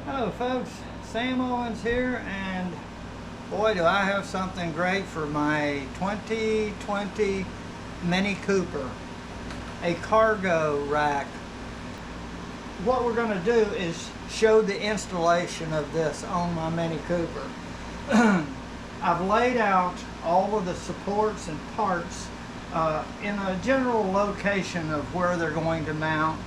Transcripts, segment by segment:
Hello folks, Sam Owens here, and boy do I have something great for my 2020 Mini Cooper, a cargo rack. What we're going to do is show the installation of this on my Mini Cooper. I've laid out all of the supports and parts in a general location of where they're going to mount,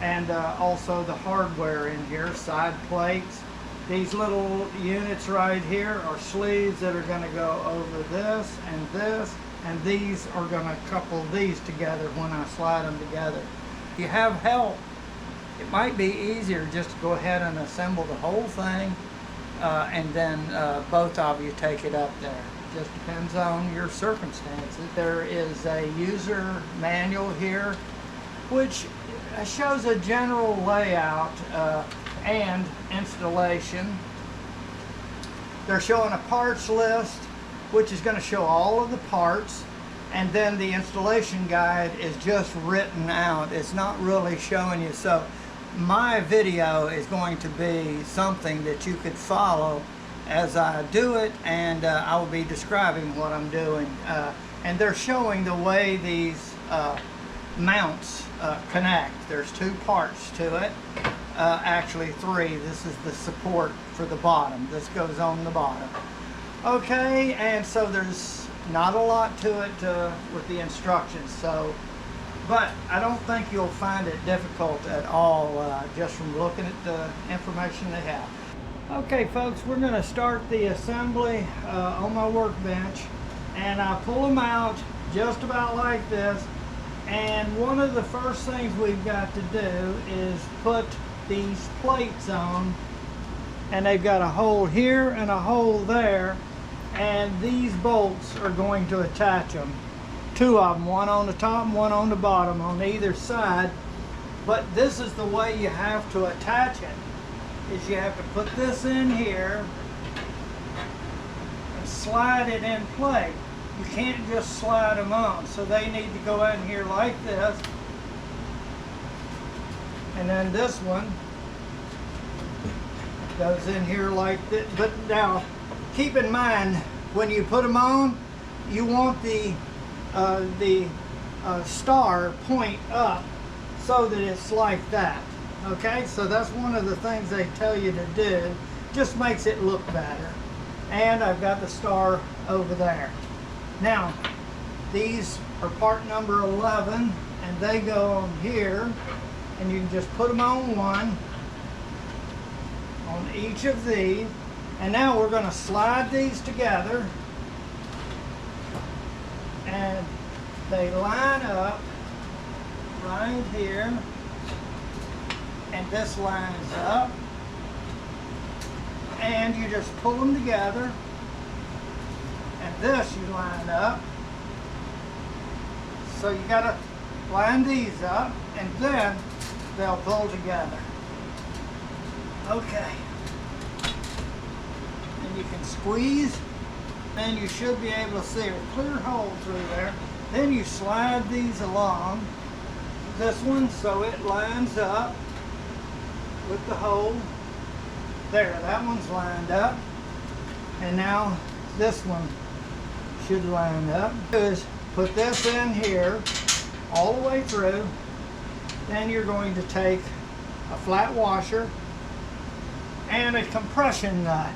and also the hardware in here, side plates. These little units right here are sleeves that are going to go over this, and these are going to couple these together when I slide them together. If you have help, it might be easier just to go ahead and assemble the whole thing, and then both of you take it up there. Just depends on your circumstances. There is a user manual here which shows a general layout and installation. They're showing a parts list which is going to show all of the parts, and then the installation guide is just written out. It's not really showing you. So my video is going to be something that you could follow as I do it, and I will be describing what I'm doing. And they're showing the way these mounts connect. There's two parts to it, actually three. This is the support for the bottom. This goes on the bottom. Okay, and so there's not a lot to it with the instructions. But I don't think you'll find it difficult at all just from looking at the information they have. Okay folks, we're going to start the assembly on my workbench, and I pull them out just about like this. And one of the first things we've got to do is put these plates on, and they've got a hole here and a hole there, and these bolts are going to attach them. Two of them, one on the top and one on the bottom on either side. But this is the way you have to attach it, is you have to put this in here and slide it in place. You can't just slide them on, so they need to go in here like this, and then this one goes in here like this. But now keep in mind, when you put them on, you want the star point up so that it's like that. Okay, so that's one of the things they tell you to do. Just makes it look better. And I've got the star over there. Now, these are part number 11, and they go on here, and you can just put them on one, on each of these. And now we're going to slide these together, and they line up right here, and this lines up, and you just pull them together. And this you line up. So you gotta line these up, and then they'll pull together. Okay. And you can squeeze, and you should be able to see a clear hole through there. Then you slide these along, this one, so it lines up with the hole. There, that one's lined up. And now this one should line up. Is put this in here all the way through. Then you're going to take a flat washer and a compression nut.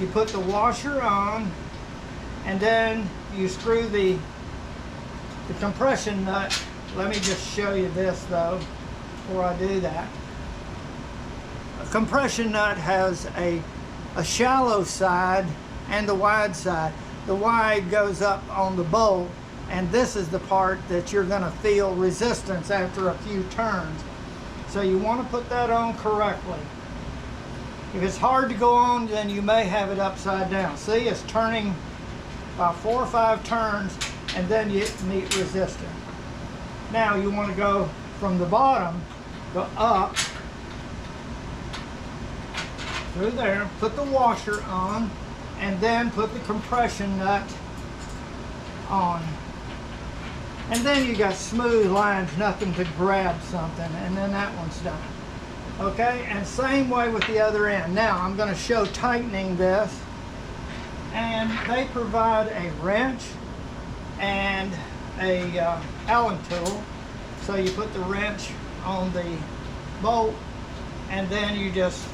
You put the washer on, and then you screw the compression nut. Let me just show you this though before I do that. A compression nut has a shallow side and the wide side. The wide goes up on the bolt, and this is the part that you're going to feel resistance after a few turns. So you want to put that on correctly. If it's hard to go on, then you may have it upside down. See, it's turning about 4 or 5 turns, and then you meet resistance. Now you want to go from the bottom, go up through there, put the washer on, and then put the compression nut on. And then you got smooth lines, nothing to grab something, and then that one's done. Okay, and same way with the other end. Now I'm going to show tightening this, and they provide a wrench and a Allen tool. So you put the wrench on the bolt, and then you just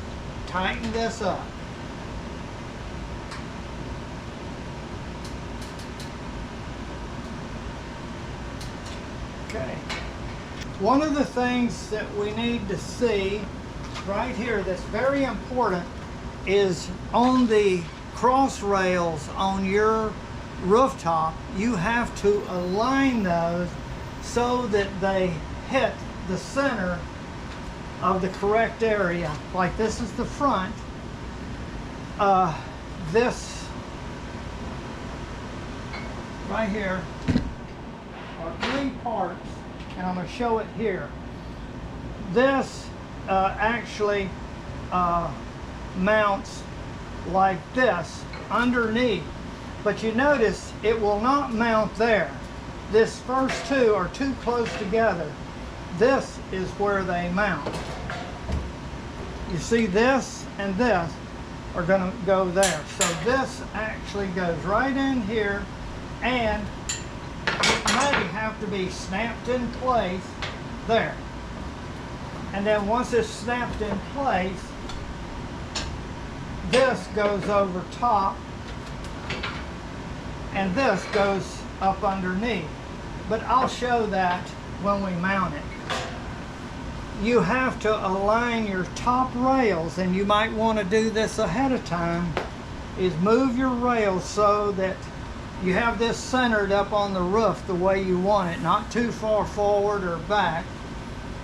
tighten this up. Okay. One of the things that we need to see right here that's very important is on the cross rails on your rooftop, you have to align those so that they hit the center of the correct area. Like this is the front. This right here are 3 parts, and I'm going to show it here. This actually mounts like this underneath, but you notice it will not mount there. This first 2 are too close together. This is where they mount. You see, this and this are going to go there. So this actually goes right in here, and it may have to be snapped in place there. And then once it's snapped in place, this goes over top, and this goes up underneath. But I'll show that when we mount it. You have to align your top rails, and you might want to do this ahead of time, is move your rails so that you have this centered up on the roof the way you want it, not too far forward or back.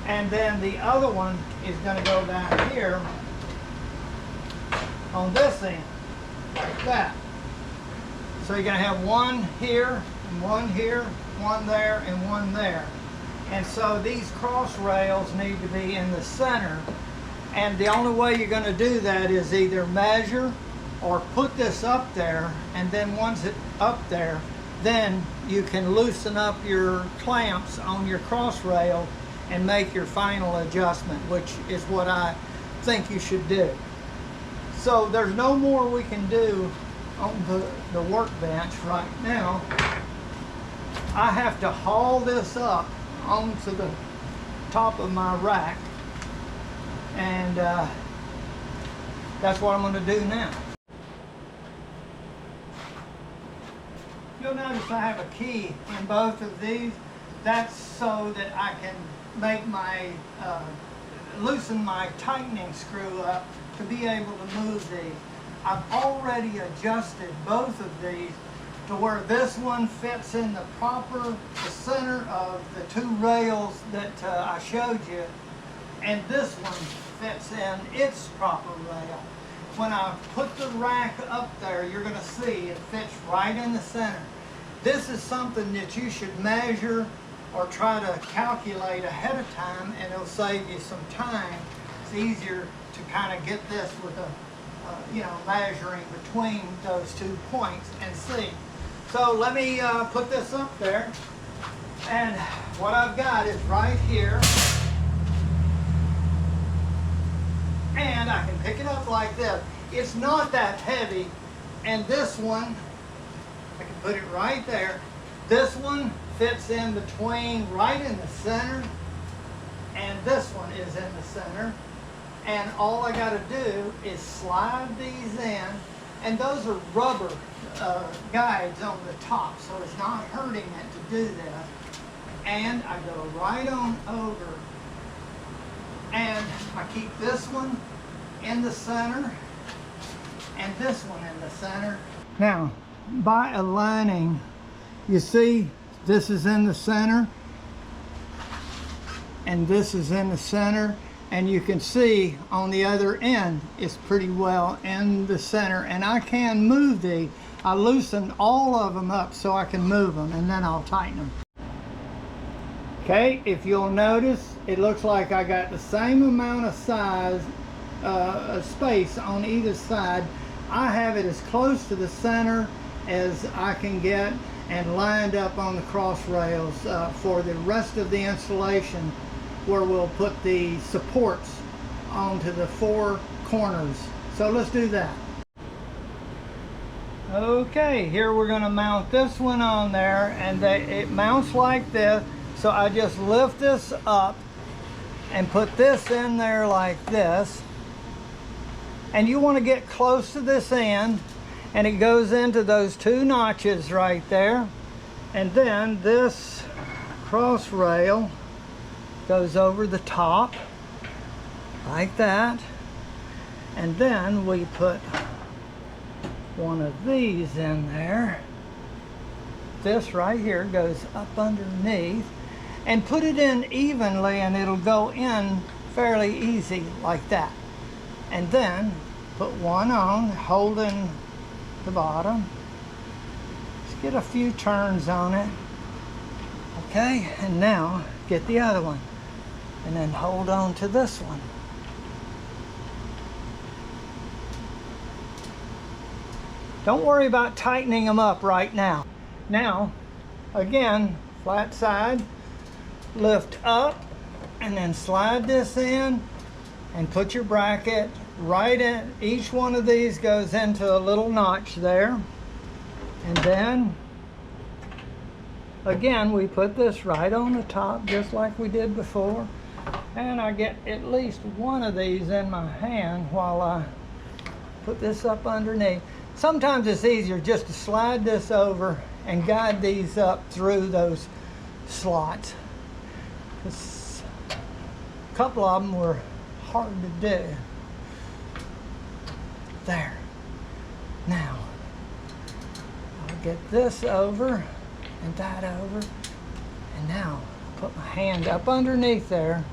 And then the other one is going to go down here on this end, like that. So you're going to have one here, and one here, one there, and one there. And so these cross rails need to be in the center. And the only way you're going to do that is either measure or put this up there, and then once it's up there, then you can loosen up your clamps on your cross rail and make your final adjustment, which is what I think you should do. So there's no more we can do on the workbench right now. I have to haul this up onto the top of my rack, and that's what I'm going to do now. You'll notice I have a key in both of these. That's so that I can make my loosen my tightening screw up to be able to move these. I've already adjusted both of these to where this one fits in the center of the 2 rails that I showed you, and this one fits in its proper rail. When I put the rack up there, you're going to see it fits right in the center. This is something that you should measure or try to calculate ahead of time, and it'll save you some time. It's easier to kind of get this with a measuring between those 2 points and see. So let me put this up there, and what I've got is right here, and I can pick it up like this. It's not that heavy, and this one, I can put it right there. This one fits in between, right in the center, and this one is in the center. And all I got to do is slide these in, and those are rubber guides on the top, so it's not hurting it to do that. And I go right on over, and I keep this one in the center and this one in the center. Now, by aligning, you see this is in the center and this is in the center, and you can see on the other end it's pretty well in the center, and I can move these. I loosened all of them up so I can move them, and then I'll tighten them. Okay, if you'll notice, it looks like I got the same amount of size, space on either side. I have it as close to the center as I can get and lined up on the cross rails for the rest of the installation, where we'll put the supports onto the 4 corners. So let's do that. Okay, here we're going to mount this one on there, and it mounts like this. So I just lift this up and put this in there like this. And you want to get close to this end, and it goes into those 2 notches right there. And then this cross rail goes over the top like that. And then we put one of these in there. This right here goes up underneath, and put it in evenly, and it'll go in fairly easy like that. And then put one on, holding the bottom. Just get a few turns on it. Okay, and now get the other one, and then hold on to this one. Don't worry about tightening them up right now. Now, again, flat side, lift up, and then slide this in, and put your bracket right in. Each one of these goes into a little notch there. And then, again, we put this right on the top, just like we did before. And I get at least one of these in my hand while I put this up underneath. Sometimes it's easier just to slide this over and guide these up through those slots. A couple of them were hard to do. There. Now, I'll get this over and that over. And now, put my hand up underneath there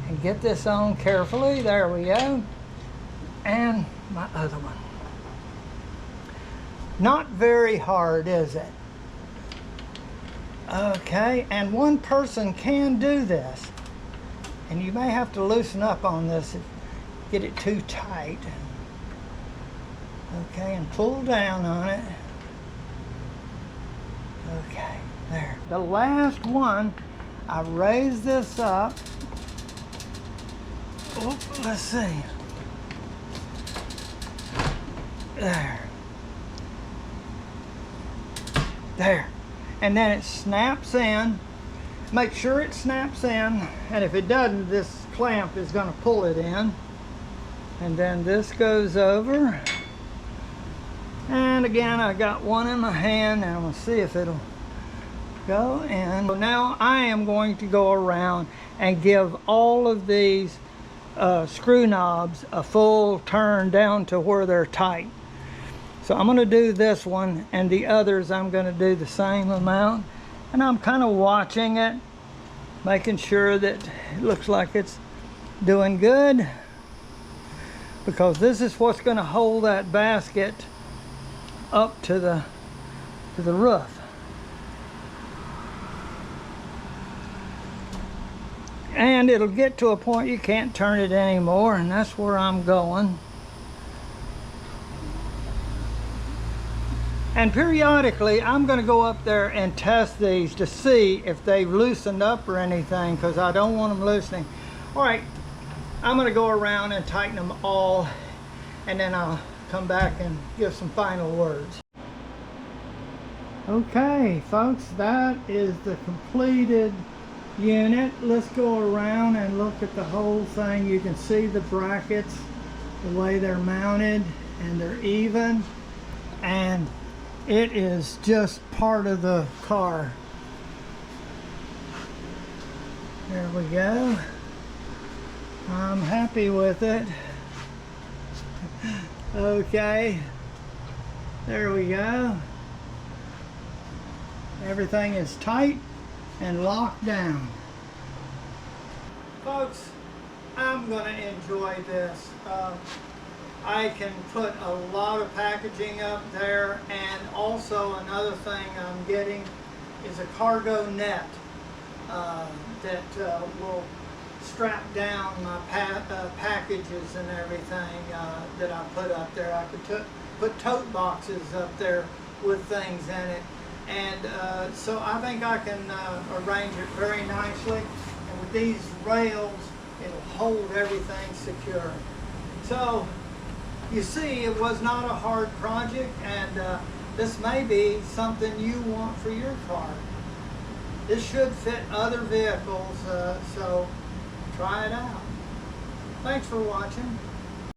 and get this on carefully. There we go. And my other one. Not very hard, is it? Okay, and one person can do this. And you may have to loosen up on this if you get it too tight. Okay, and pull down on it. Okay, there. The last one, I raise this up. Oh, let's see. There. There. And then it snaps in. Make sure it snaps in, and if it doesn't, this clamp is going to pull it in. And then this goes over. And again, I got one in my hand, and I'm going to see if it'll go in. So now I am going to go around and give all of these screw knobs a full turn down to where they're tight. So I'm going to do this one, and the others I'm going to do the same amount. And I'm kind of watching it, making sure that it looks like it's doing good, because this is what's going to hold that basket up to the roof. And it'll get to a point you can't turn it anymore, and that's where I'm going. And periodically, I'm going to go up there and test these to see if they've loosened up or anything, because I don't want them loosening. All right, I'm going to go around and tighten them all, and then I'll come back and give some final words. Okay, folks, that is the completed unit. Let's go around and look at the whole thing. You can see the brackets, the way they're mounted, and they're even. And it is just part of the car. There we go. I'm happy with it. Okay. There we go. Everything is tight and locked down. Folks, I'm going to enjoy this. I can put a lot of packaging up there, and also another thing I'm getting is a cargo net that will strap down my packages and everything that I put up there. I could put tote boxes up there with things in it, and so I think I can arrange it very nicely. And with these rails, it'll hold everything secure. So you see, it was not a hard project, and this may be something you want for your car. This should fit other vehicles, so try it out. Thanks for watching.